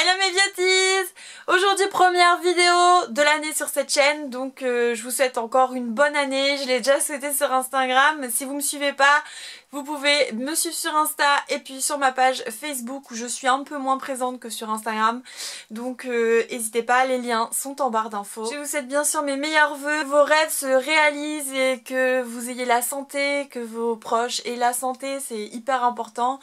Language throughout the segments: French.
Hello mes beauties! Aujourd'hui première vidéo de l'année sur cette chaîne, donc je vous souhaite encore une bonne année. Je l'ai déjà souhaité sur Instagram. Si vous me suivez pas, vous pouvez me suivre sur Insta et puis sur ma page Facebook où je suis un peu moins présente que sur Instagram. Donc n'hésitez pas, les liens sont en barre d'infos. Je vous souhaite bien sûr mes meilleurs vœux, que vos rêves se réalisent et que vous ayez la santé, que vos proches aient la santé, c'est hyper important.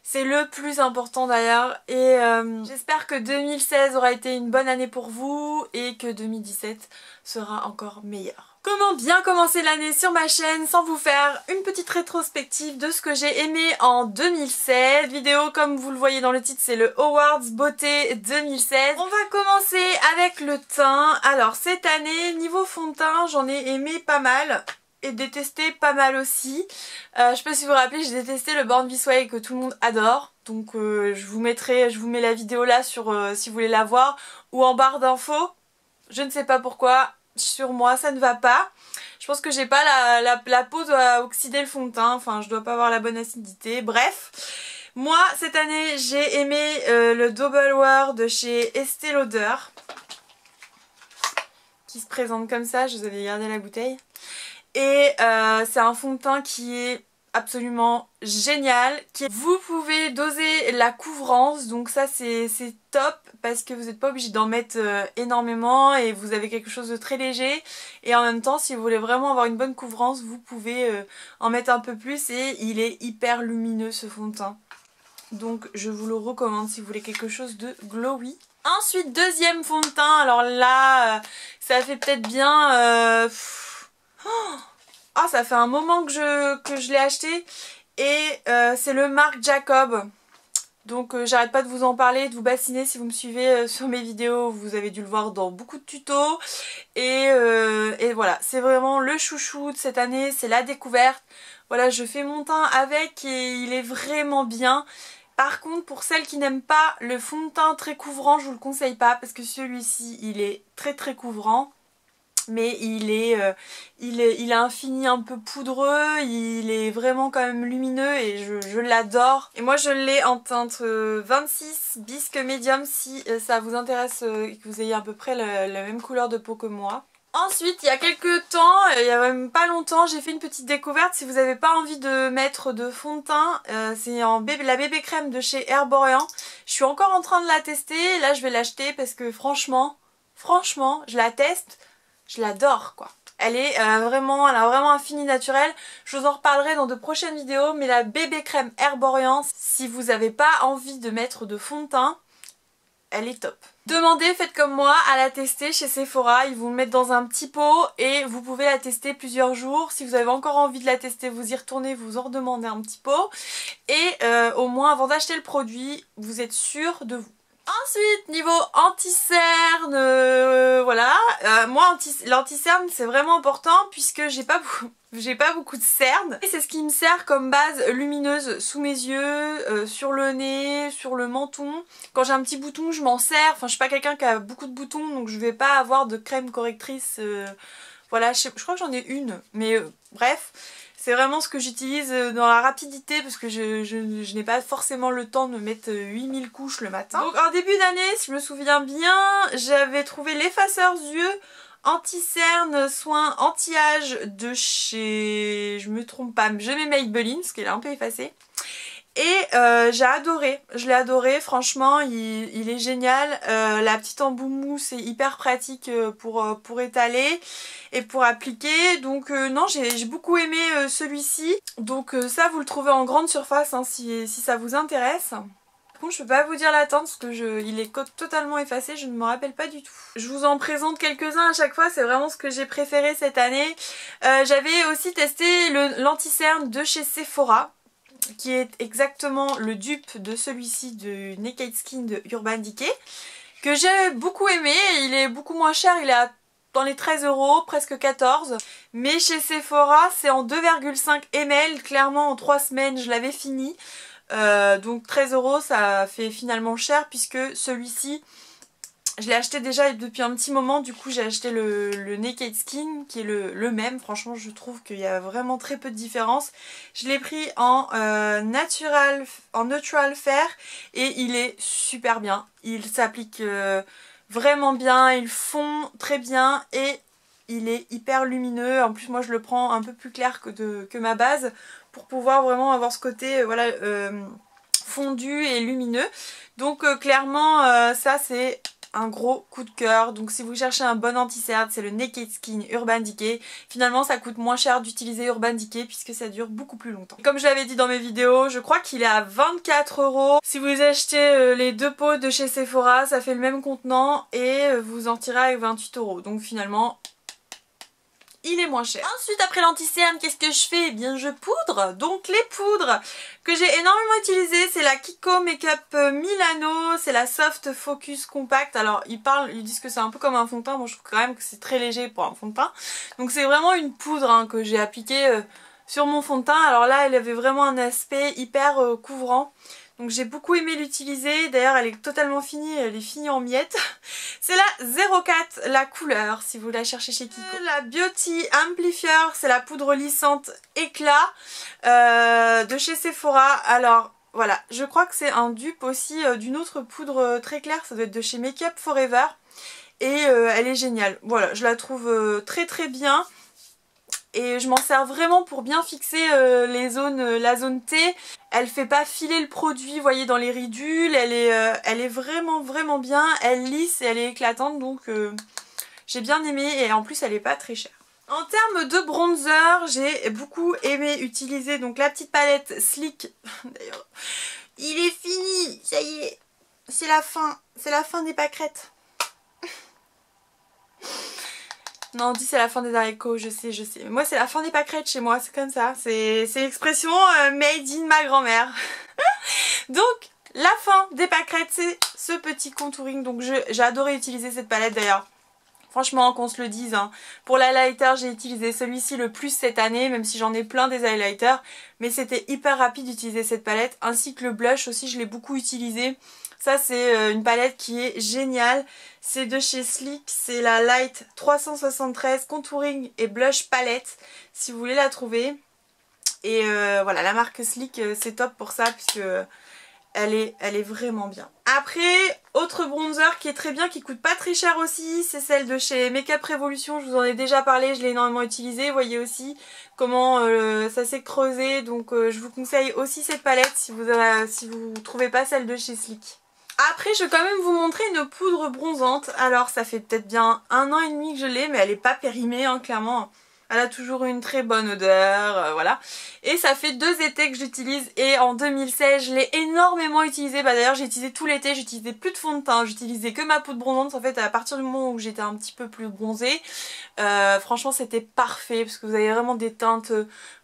C'est le plus important d'ailleurs et j'espère que 2016 aura été une bonne année pour vous et que 2017 sera encore meilleur. Comment bien commencer l'année sur ma chaîne sans vous faire une petite rétrospective de ce que j'ai aimé en 2016. Vidéo comme vous le voyez dans le titre, c'est le Awards Beauté 2016. On va commencer avec le teint. Alors cette année, niveau fond de teint, j'en ai aimé pas mal. Et détesté pas mal aussi. Je sais pas si vous vous rappelez, j'ai détesté le Born This Way que tout le monde adore. Donc je vous mets la vidéo là sur si vous voulez la voir ou en barre d'infos. Je ne sais pas pourquoi, sur moi ça ne va pas. Je pense que j'ai pas la peau doit oxyder le fond de teint, enfin je dois pas avoir la bonne acidité, bref. Moi cette année j'ai aimé le Double Wear de chez Estée Lauder. Qui se présente comme ça, je vous avais gardé la bouteille. Et c'est un fond de teint qui est absolument génial. Vous pouvez doser la couvrance, donc ça c'est top parce que vous n'êtes pas obligé d'en mettre énormément et vous avez quelque chose de très léger. Et en même temps, si vous voulez vraiment avoir une bonne couvrance, vous pouvez en mettre un peu plus et il est hyper lumineux ce fond de teint. Donc je vous le recommande si vous voulez quelque chose de glowy. Ensuite, deuxième fond de teint, alors là ça fait peut-être bien... ça fait un moment que je l'ai acheté et c'est le Marc Jacob. Donc j'arrête pas de vous en parler, de vous bassiner si vous me suivez sur mes vidéos. Vous avez dû le voir dans beaucoup de tutos. Et voilà, c'est vraiment le chouchou de cette année, c'est la découverte. Voilà, je fais mon teint avec et il est vraiment bien. Par contre, pour celles qui n'aiment pas le fond de teint très couvrant, je vous le conseille pas parce que celui-ci, il est très couvrant. Mais il a un fini un peu poudreux, il est vraiment quand même lumineux et je l'adore. Et moi je l'ai en teinte 26 bisque médium si ça vous intéresse et que vous ayez à peu près la même couleur de peau que moi. Ensuite, il y a quelques temps, il y a même pas longtemps, j'ai fait une petite découverte. Si vous n'avez pas envie de mettre de fond de teint, c'est la bébé crème de chez Herborian. Je suis encore en train de la tester, là je vais l'acheter parce que franchement, je la teste. Je l'adore quoi. Elle a vraiment un fini naturel. Je vous en reparlerai dans de prochaines vidéos. Mais la bébé crème Herborian, si vous n'avez pas envie de mettre de fond de teint, elle est top. Demandez, faites comme moi, à la tester chez Sephora. Ils vous le mettent dans un petit pot et vous pouvez la tester plusieurs jours. Si vous avez encore envie de la tester, vous y retournez, vous en redemandez un petit pot. Et au moins avant d'acheter le produit, vous êtes sûr de vous. Ensuite, niveau anti-cerne, voilà, moi l'anti-cerne c'est vraiment important puisque j'ai pas beaucoup de cernes. Et c'est ce qui me sert comme base lumineuse sous mes yeux, sur le nez, sur le menton. Quand j'ai un petit bouton, je m'en sers, enfin je suis pas quelqu'un qui a beaucoup de boutons donc je vais pas avoir de crème correctrice, voilà, je crois que j'en ai une, mais bref. C'est vraiment ce que j'utilise dans la rapidité parce que je n'ai pas forcément le temps de me mettre 8000 couches le matin. Donc en début d'année, si je me souviens bien, j'avais trouvé l'effaceur yeux anti-cerne soin anti-âge de chez... je me trompe pas, je mets Maybelline parce qu'elle est un peu effacée. Et j'ai adoré, je l'ai adoré, franchement il est génial. La petite embout mousse est hyper pratique pour étaler et pour appliquer. Donc non, j'ai beaucoup aimé celui-ci. Donc ça vous le trouvez en grande surface hein, si ça vous intéresse. Par contre je peux pas vous dire la teinte parce que il est totalement effacé, je ne me rappelle pas du tout. Je vous en présente quelques-uns à chaque fois, c'est vraiment ce que j'ai préféré cette année. J'avais aussi testé l'anti-cerne de chez Sephora, qui est exactement le dupe de celui-ci de Naked Skin de Urban Decay, que j'ai beaucoup aimé. Il est beaucoup moins cher, il est dans les 13 €, presque 14. Mais chez Sephora c'est en 2,5 ml, clairement en 3 semaines je l'avais fini. Donc 13 € ça fait finalement cher puisque celui-ci Je l'ai acheté déjà depuis un petit moment, du coup j'ai acheté le Naked Skin qui est le même. Franchement je trouve qu'il y a vraiment très peu de différence. Je l'ai pris en Neutral Fair et il est super bien. Il s'applique vraiment bien, il fond très bien et il est hyper lumineux. En plus moi je le prends un peu plus clair que ma base pour pouvoir vraiment avoir ce côté voilà, fondu et lumineux. Donc clairement ça c'est un gros coup de cœur. Donc si vous cherchez un bon anti-cerne, c'est le Naked Skin Urban Decay. Finalement ça coûte moins cher d'utiliser Urban Decay puisque ça dure beaucoup plus longtemps. Comme je l'avais dit dans mes vidéos, je crois qu'il est à 24 €. Si vous achetez les 2 pots de chez Sephora, ça fait le même contenant et vous en tirez avec 28 €. Donc finalement il est moins cher. Ensuite après l'anti-cerne, qu'est-ce que je fais? Eh bien je poudre. Donc les poudres que j'ai énormément utilisées, c'est la Kiko Makeup Milano, c'est la Soft Focus Compact. Alors ils disent que c'est un peu comme un fond de teint, moi je trouve quand même que c'est très léger pour un fond de teint. Donc c'est vraiment une poudre hein, que j'ai appliquée sur mon fond de teint. Alors là elle avait vraiment un aspect hyper couvrant. Donc j'ai beaucoup aimé l'utiliser, d'ailleurs elle est totalement finie, elle est finie en miettes. C'est la 04, la couleur, si vous la cherchez chez Kiko. La Beauty Amplifier, c'est la poudre lissante éclat de chez Sephora. Alors voilà, je crois que c'est un dupe aussi d'une autre poudre très claire, ça doit être de chez Make Up Forever. Et elle est géniale, voilà, je la trouve très très bien. Et je m'en sers vraiment pour bien fixer la zone T. Elle fait pas filer le produit, vous voyez, dans les ridules. Elle est vraiment vraiment bien. Elle lisse et elle est éclatante, donc j'ai bien aimé. Et en plus elle est pas très chère. En termes de bronzer, j'ai beaucoup aimé utiliser donc la petite palette Sleek. D'ailleurs, il est fini, ça y est, c'est la fin des pâquerettes. Non, on dit c'est la fin des haricots, je sais. Mais moi c'est la fin des pâquerettes chez moi, c'est comme ça. C'est l'expression made in ma grand-mère. Donc la fin des pâquerettes, c'est ce petit contouring. Donc j'ai adoré utiliser cette palette d'ailleurs. Franchement qu'on se le dise, hein. Pour l'highlighter j'ai utilisé celui-ci le plus cette année, même si j'en ai plein des highlighters. Mais c'était hyper rapide d'utiliser cette palette, ainsi que le blush aussi je l'ai beaucoup utilisé. Ça c'est une palette qui est géniale, c'est de chez Sleek, c'est la Light 373 Contouring et Blush Palette, si vous voulez la trouver. Et voilà, la marque Sleek c'est top pour ça, puisque elle est vraiment bien. Après, autre bronzer qui est très bien, qui coûte pas très cher aussi, c'est celle de chez Makeup Revolution. Je vous en ai déjà parlé, je l'ai énormément utilisée. Vous voyez aussi comment ça s'est creusé, donc je vous conseille aussi cette palette si vous trouvez pas celle de chez Sleek. Après je vais quand même vous montrer une poudre bronzante. Alors ça fait peut-être bien 1 an et demi que je l'ai, mais elle n'est pas périmée hein, clairement. Elle a toujours une très bonne odeur, voilà. Et ça fait 2 étés que j'utilise et en 2016 je l'ai énormément utilisée. Bah d'ailleurs j'ai utilisé tout l'été, j'utilisais plus de fond de teint, j'utilisais que ma poudre bronzante. En fait à partir du moment où j'étais un petit peu plus bronzée, franchement c'était parfait parce que vous avez vraiment des teintes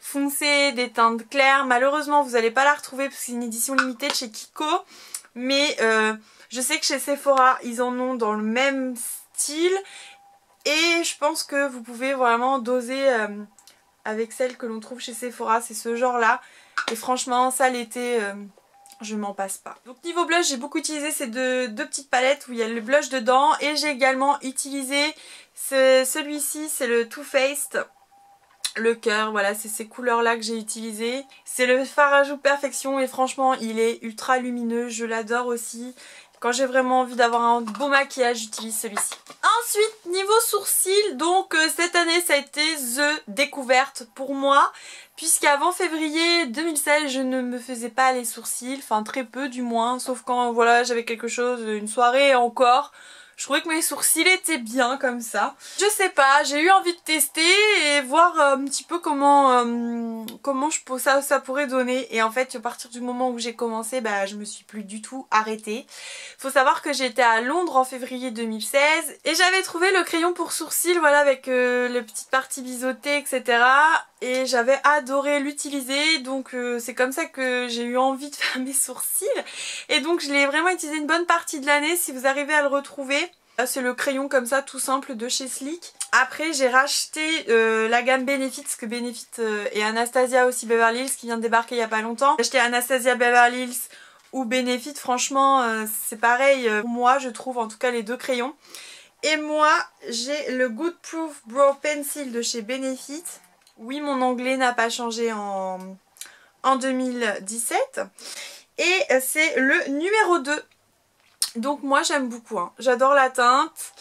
foncées, des teintes claires. Malheureusement vous n'allez pas la retrouver parce que c'est une édition limitée de chez Kiko. Mais je sais que chez Sephora ils en ont dans le même style. Et je pense que vous pouvez vraiment doser avec celle que l'on trouve chez Sephora. C'est ce genre là. Et franchement ça l'été je m'en passe pas. Donc niveau blush j'ai beaucoup utilisé ces deux petites palettes où il y a le blush dedans. Et j'ai également utilisé celui-ci, c'est le Too Faced. Le cœur, voilà, c'est ces couleurs là que j'ai utilisé. C'est le fard à joues Perfection et franchement il est ultra lumineux, je l'adore aussi. Quand j'ai vraiment envie d'avoir un beau maquillage, j'utilise celui-ci. Ensuite, niveau sourcils, donc cette année ça a été The découverte pour moi. Puisqu'avant février 2016, je ne me faisais pas les sourcils, enfin très peu du moins. Sauf quand voilà j'avais quelque chose, une soirée encore. Je trouvais que mes sourcils étaient bien comme ça. Je sais pas, j'ai eu envie de tester et voir un petit peu comment ça pourrait donner. Et en fait, à partir du moment où j'ai commencé, bah, je me suis plus du tout arrêtée. Faut savoir que j'étais à Londres en février 2016 et j'avais trouvé le crayon pour sourcils, voilà, avec les petites parties biseautées, etc. Et j'avais adoré l'utiliser, donc c'est comme ça que j'ai eu envie de faire mes sourcils. Et donc je l'ai vraiment utilisé une bonne partie de l'année. Si vous arrivez à le retrouver, c'est le crayon comme ça tout simple de chez Sleek. Après j'ai racheté la gamme Benefit, parce que Benefit et Anastasia aussi Beverly Hills qui vient de débarquer il y a pas longtemps. J'ai acheté Anastasia Beverly Hills ou Benefit, franchement c'est pareil pour moi je trouve, en tout cas les deux crayons. Et moi j'ai le Good Proof Brow Pencil de chez Benefit. Oui, mon anglais n'a pas changé en 2017. Et c'est le numéro 2. Donc moi j'aime beaucoup, hein. J'adore la teinte.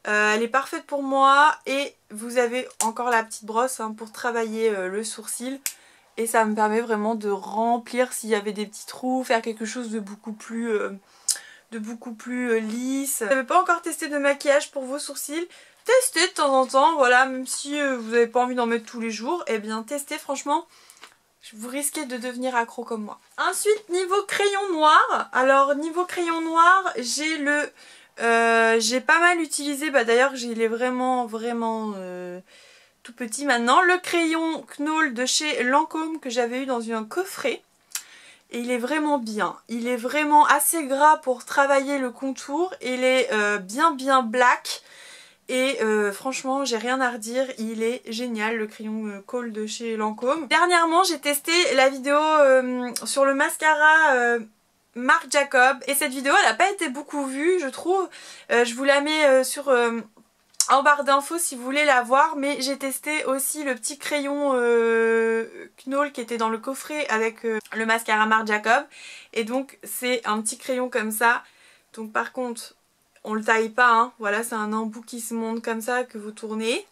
Elle est parfaite pour moi. Et vous avez encore la petite brosse hein, pour travailler le sourcil. Et ça me permet vraiment de remplir s'il y avait des petits trous, faire quelque chose de beaucoup plus lisse. Vous n'avez pas encore testé de maquillage pour vos sourcils? Testez de temps en temps, voilà, même si vous n'avez pas envie d'en mettre tous les jours, eh bien testez, franchement, vous risquez de devenir accro comme moi. Ensuite, niveau crayon noir, alors niveau crayon noir, j'ai pas mal utilisé, bah d'ailleurs il est vraiment tout petit maintenant, le crayon Knoll de chez Lancôme que j'avais eu dans un coffret. Et il est vraiment bien, il est vraiment assez gras pour travailler le contour, il est bien black. Et franchement j'ai rien à redire, il est génial le crayon Kohl de chez Lancôme. Dernièrement j'ai testé la vidéo sur le mascara Marc Jacob. Et cette vidéo elle n'a pas été beaucoup vue je trouve. Je vous la mets en barre d'infos si vous voulez la voir. Mais j'ai testé aussi le petit crayon Knoll qui était dans le coffret avec le mascara Marc Jacob. Et donc c'est un petit crayon comme ça. Donc par contre on le taille pas, hein. Voilà, c'est un embout qui se monte comme ça que vous tournez.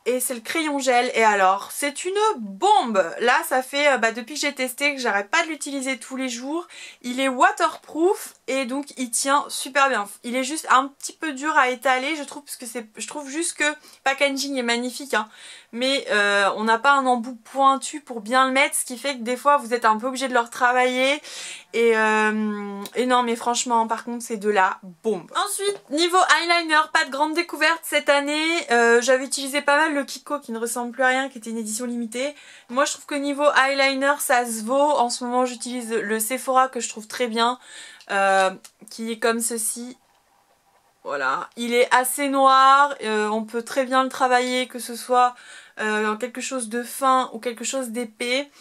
Et c'est le crayon gel. Et alors, c'est une bombe. Là, ça fait, depuis que j'ai testé, que j'arrête pas de l'utiliser tous les jours. Il est waterproof et donc il tient super bien. Il est juste un petit peu dur à étaler, je trouve, parce que je trouve juste que le packaging est magnifique, hein. Mais on n'a pas un embout pointu pour bien le mettre, ce qui fait que des fois vous êtes un peu obligé de le retravailler. Et non mais franchement par contre c'est de la bombe. Ensuite niveau eyeliner, pas de grande découverte cette année. J'avais utilisé pas mal le Kiko qui ne ressemble plus à rien, qui était une édition limitée. Moi je trouve que niveau eyeliner ça se vaut. En ce moment j'utilise le Sephora que je trouve très bien, qui est comme ceci. Voilà, il est assez noir, on peut très bien le travailler, que ce soit quelque chose de fin ou quelque chose d'épais.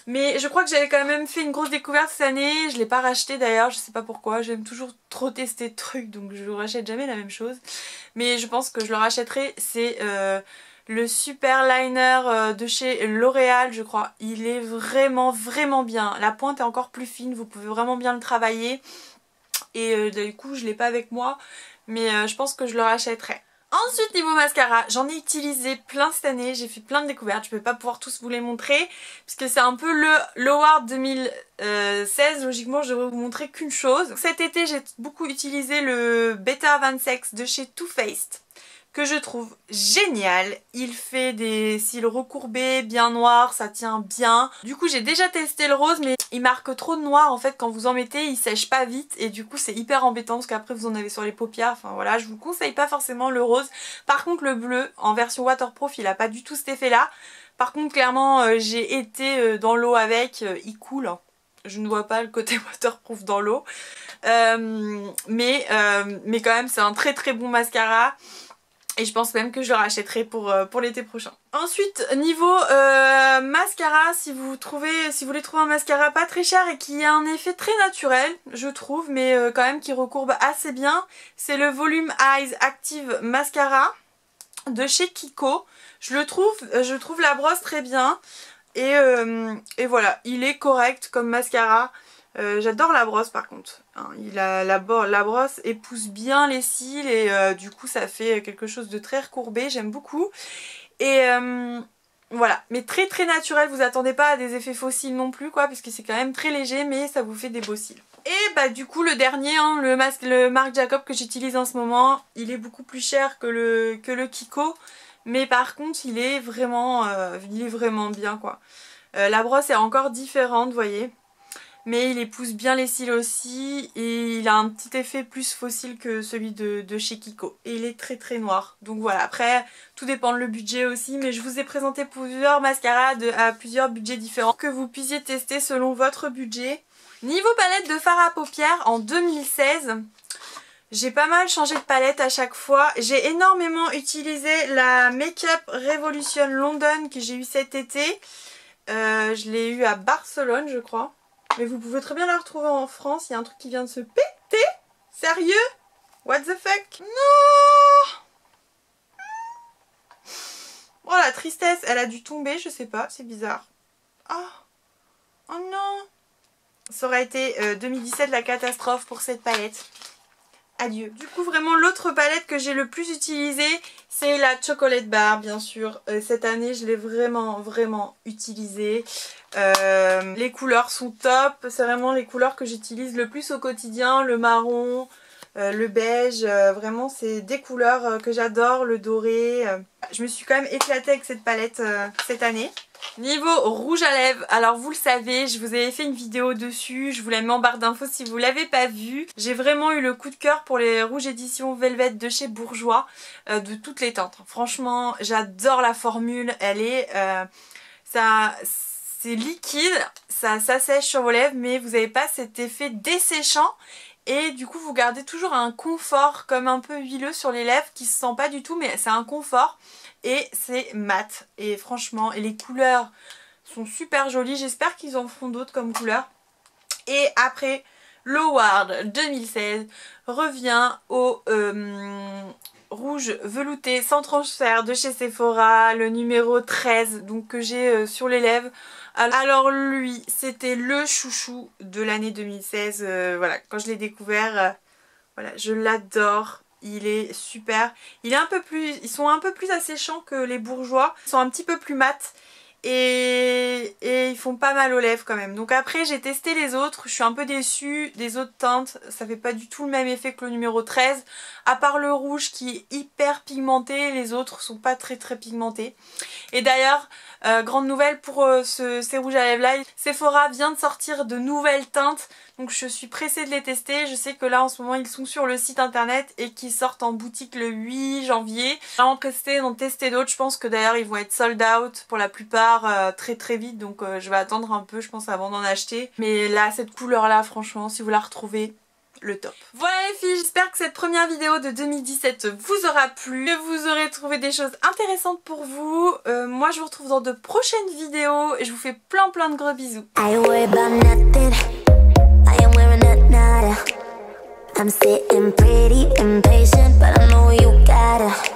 Mais je crois que j'avais quand même fait une grosse découverte cette année, je l'ai pas racheté d'ailleurs, je sais pas pourquoi, j'aime toujours trop tester de trucs donc je ne rachète jamais la même chose. Mais je pense que je le rachèterai, c'est le super liner de chez L'Oréal je crois. Il est vraiment bien, la pointe est encore plus fine, vous pouvez vraiment bien le travailler. Et du coup je l'ai pas avec moi. Mais je pense que je le rachèterai. Ensuite niveau mascara, j'en ai utilisé plein cette année, j'ai fait plein de découvertes, je ne vais pas pouvoir tous vous les montrer puisque c'est un peu le L'Award 2016, logiquement je devrais vous montrer qu'une chose. Cet été j'ai beaucoup utilisé le Beta 26 de chez Too Faced que je trouve génial. Il fait des cils recourbés, bien noirs, ça tient bien. Du coup j'ai déjà testé le rose mais il marque trop de noir en fait quand vous en mettez, il sèche pas vite et du coup c'est hyper embêtant parce qu'après vous en avez sur les paupières. Enfin voilà, je vous conseille pas forcément le rose. Par contre le bleu en version waterproof il a pas du tout cet effet là. Par contre clairement j'ai été dans l'eau avec, il coule. Hein. Je ne vois pas le côté waterproof dans l'eau. Mais quand même c'est un très bon mascara. Et je pense même que je le rachèterai pour l'été prochain. Ensuite, niveau mascara, si vous voulez trouver un mascara pas très cher et qui a un effet très naturel, je trouve, mais quand même qui recourbe assez bien, c'est le Volume Eyes Active Mascara de chez Kiko. Je trouve la brosse très bien. Et voilà, il est correct comme mascara. J'adore la brosse par contre, hein. La brosse épouse bien les cils et du coup ça fait quelque chose de très recourbé, j'aime beaucoup. Et voilà, mais très naturel, vous attendez pas à des effets faux cils non plus quoi, parce que c'est quand même très léger mais ça vous fait des beaux cils. Et bah du coup le dernier, hein, le Marc Jacob que j'utilise en ce moment, il est beaucoup plus cher que le Kiko. Mais par contre il est vraiment bien quoi. La brosse est encore différente, vous voyez. Mais il épouse bien les cils aussi et il a un petit effet plus fossile que celui de chez Kiko. Et il est très noir. Donc voilà, après tout dépend de le budget aussi, mais je vous ai présenté plusieurs mascaras à plusieurs budgets différents que vous puissiez tester selon votre budget. Niveau palette de fard à paupières en 2016, j'ai pas mal changé de palette à chaque fois. J'ai énormément utilisé la Make Up Revolution London que j'ai eu cet été. Je l'ai eu à Barcelone je crois. Mais vous pouvez très bien la retrouver en France. Il y a un truc qui vient de se péter. Sérieux? What the fuck? Non! Oh la tristesse, elle a dû tomber, je sais pas, c'est bizarre. Oh, oh non! Ça aurait été 2017 la catastrophe pour cette palette. Adieu. Du coup vraiment l'autre palette que j'ai le plus utilisée, c'est la Chocolate Bar bien sûr. Cette année je l'ai vraiment utilisée. Les couleurs sont top, c'est vraiment les couleurs que j'utilise le plus au quotidien. Le marron, le beige, vraiment c'est des couleurs que j'adore, le doré. Je me suis quand même éclatée avec cette palette cette année. Niveau rouge à lèvres, alors vous le savez, je vous avais fait une vidéo dessus, je vous la mets en barre d'infos si vous l'avez pas vue. J'ai vraiment eu le coup de cœur pour les rouges éditions Velvet de chez Bourjois, de toutes les teintes. Franchement, j'adore la formule, elle est... c'est liquide, ça s'assèche sur vos lèvres, mais vous n'avez pas cet effet desséchant. Et du coup vous gardez toujours un confort comme un peu huileux sur les lèvres qui se sent pas du tout, mais c'est un confort. Et c'est mat. Et franchement, et les couleurs sont super jolies. J'espère qu'ils en feront d'autres comme couleurs. Et après, l'Howard 2016 revient au rouge velouté sans transfert de chez Sephora, le numéro 13, donc que j'ai sur les lèvres. Alors lui, c'était le chouchou de l'année 2016. Voilà, quand je l'ai découvert, voilà, je l'adore. Il est super. Il est un peu plus, ils sont un peu plus asséchants que les Bourjois. Ils sont un petit peu plus mat. Et ils font pas mal aux lèvres quand même. Donc après j'ai testé les autres. Je suis un peu déçue des autres teintes. Ça fait pas du tout le même effet que le numéro 13. À part le rouge qui est hyper pigmenté. Les autres sont pas très pigmentés. Et d'ailleurs, grande nouvelle pour ces rouges à lèvres là. Sephora vient de sortir de nouvelles teintes. Donc je suis pressée de les tester. Je sais que là en ce moment ils sont sur le site internet et qu'ils sortent en boutique le 8 janvier. Vraiment pressée d'en tester d'autres. Je pense que d'ailleurs ils vont être sold out pour la plupart très vite. Donc je vais attendre un peu je pense avant d'en acheter. Mais là cette couleur là franchement si vous la retrouvez, le top. Voilà les filles, j'espère que cette première vidéo de 2017 vous aura plu, que vous aurez trouvé des choses intéressantes pour vous. Moi je vous retrouve dans de prochaines vidéos et je vous fais plein de gros bisous. I'm sitting pretty impatient, but I know you gotta